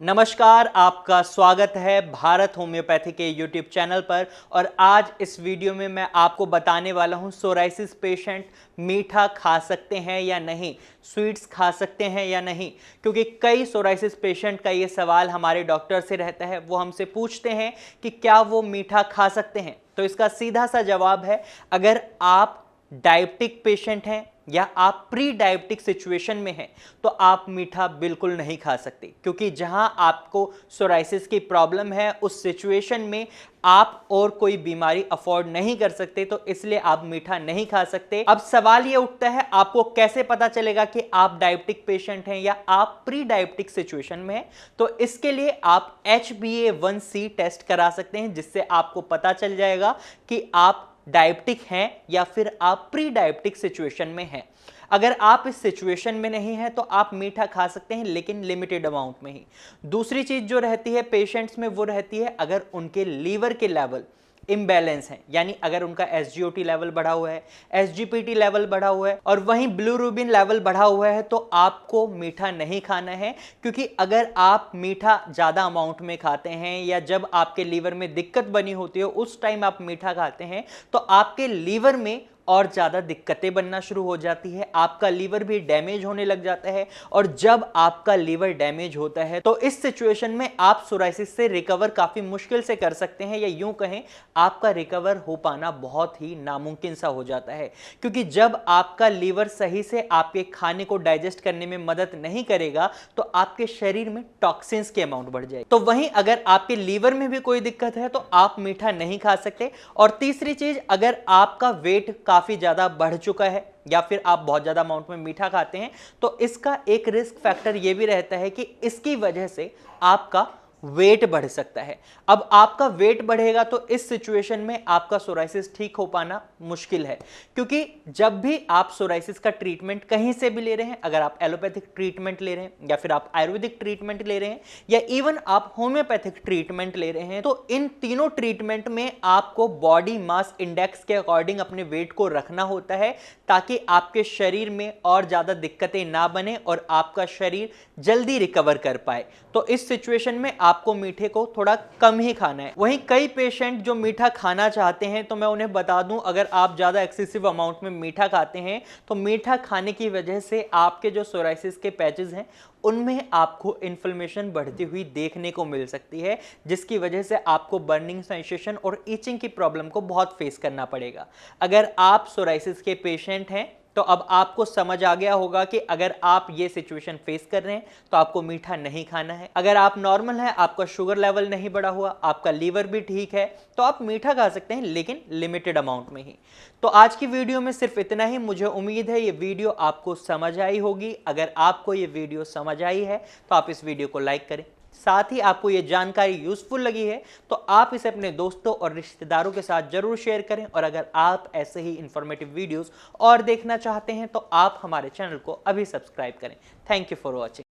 नमस्कार, आपका स्वागत है भारत होम्योपैथी के यूट्यूब चैनल पर। और आज इस वीडियो में मैं आपको बताने वाला हूं सोराइसिस पेशेंट मीठा खा सकते हैं या नहीं, स्वीट्स खा सकते हैं या नहीं। क्योंकि कई सोराइसिस पेशेंट का ये सवाल हमारे डॉक्टर से रहता है, वो हमसे पूछते हैं कि क्या वो मीठा खा सकते हैं। तो इसका सीधा सा जवाब है, अगर आप डायबिटिक पेशेंट हैं या आप प्री डायबिटिक सिचुएशन में हैं तो आप मीठा बिल्कुल नहीं खा सकते। क्योंकि जहां आपको सोराइसिस की प्रॉब्लम है उस सिचुएशन में आप और कोई बीमारी अफोर्ड नहीं कर सकते, तो इसलिए आप मीठा नहीं खा सकते। अब सवाल ये उठता है, आपको कैसे पता चलेगा कि आप डायबिटिक पेशेंट हैं या आप प्री डायबिटिक सिचुएशन में हैं। तो इसके लिए आप HbA1c टेस्ट करा सकते हैं, जिससे आपको पता चल जाएगा कि आप डायबिटिक हैं या फिर आप प्री डायबिटिक सिचुएशन में हैं। अगर आप इस सिचुएशन में नहीं हैं तो आप मीठा खा सकते हैं, लेकिन लिमिटेड अमाउंट में ही। दूसरी चीज जो रहती है पेशेंट्स में, वो रहती है अगर उनके लीवर के लेवल इम्बैलेंस है, यानी अगर उनका SGOT लेवल बढ़ा हुआ है, SGPT लेवल बढ़ा हुआ है और वहीं बिलिरुबिन लेवल बढ़ा हुआ है, तो आपको मीठा नहीं खाना है। क्योंकि अगर आप मीठा ज़्यादा अमाउंट में खाते हैं या जब आपके लीवर में दिक्कत बनी होती है उस टाइम आप मीठा खाते हैं, तो आपके लीवर में और ज़्यादा दिक्कतें बनना शुरू हो जाती है, आपका लीवर भी डैमेज होने लग जाता है। और जब आपका लीवर डैमेज होता है तो इस सिचुएशन में आप सोराइसिस से रिकवर काफ़ी मुश्किल से कर सकते हैं, या यूं कहें आपका रिकवर हो पाना बहुत ही नामुमकिन सा हो जाता है। क्योंकि जब आपका लीवर सही से आपके खाने को डाइजेस्ट करने में मदद नहीं करेगा तो आपके शरीर में टॉक्सिन्स की अमाउंट बढ़ जाएगी। तो वहीं अगर आपके लीवर में भी कोई दिक्कत है तो आप मीठा नहीं खा सकते। और तीसरी चीज, अगर आपका वेट काफी ज्यादा बढ़ चुका है या फिर आप बहुत ज्यादा अमाउंट में मीठा खाते हैं, तो इसका एक रिस्क फैक्टर यह भी रहता है कि इसकी वजह से आपका वेट बढ़ सकता है। अब आपका वेट बढ़ेगा तो इस सिचुएशन में आपका सोराइसिस ठीक हो पाना मुश्किल है। क्योंकि जब भी आप सोराइसिस का ट्रीटमेंट कहीं से भी ले रहे हैं, अगर आप एलोपैथिक ट्रीटमेंट ले रहे हैं या फिर आप आयुर्वेदिक ट्रीटमेंट ले रहे हैं या इवन आप होम्योपैथिक ट्रीटमेंट ले रहे हैं, तो इन तीनों ट्रीटमेंट में आपको बॉडी मास इंडेक्स के अकॉर्डिंग अपने वेट को रखना होता है, ताकि आपके शरीर में और ज्यादा दिक्कतें ना बने और आपका शरीर जल्दी रिकवर कर पाए। तो इस सिचुएशन में आपको मीठे को थोड़ा कम ही खाना है। वहीं कई पेशेंट जो मीठा खाना चाहते हैं, तो मैं उन्हें बता दूं, अगर आप ज्यादा एक्सेसिव अमाउंट में मीठा खाते हैं तो मीठा खाने की वजह से आपके जो सोराइसिस के पैचेस हैं उनमें आपको इन्फ्लेमेशन बढ़ती हुई देखने को मिल सकती है, जिसकी वजह से आपको बर्निंग सेंसेशन और ईचिंग की प्रॉब्लम को बहुत फेस करना पड़ेगा। अगर आप सोराइसिस के पेशेंट हैं तो अब आपको समझ आ गया होगा कि अगर आप ये सिचुएशन फेस कर रहे हैं तो आपको मीठा नहीं खाना है। अगर आप नॉर्मल हैं, आपका शुगर लेवल नहीं बढ़ा हुआ, आपका लीवर भी ठीक है, तो आप मीठा खा सकते हैं, लेकिन लिमिटेड अमाउंट में ही। तो आज की वीडियो में सिर्फ इतना ही। मुझे उम्मीद है ये वीडियो आपको समझ आई होगी। अगर आपको ये वीडियो समझ आई है तो आप इस वीडियो को लाइक करें। साथ ही आपको ये जानकारी यूजफुल लगी है तो आप इसे अपने दोस्तों और रिश्तेदारों के साथ जरूर शेयर करें। और अगर आप ऐसे ही इंफॉर्मेटिव वीडियोस और देखना चाहते हैं तो आप हमारे चैनल को अभी सब्सक्राइब करें। Thank you for watching.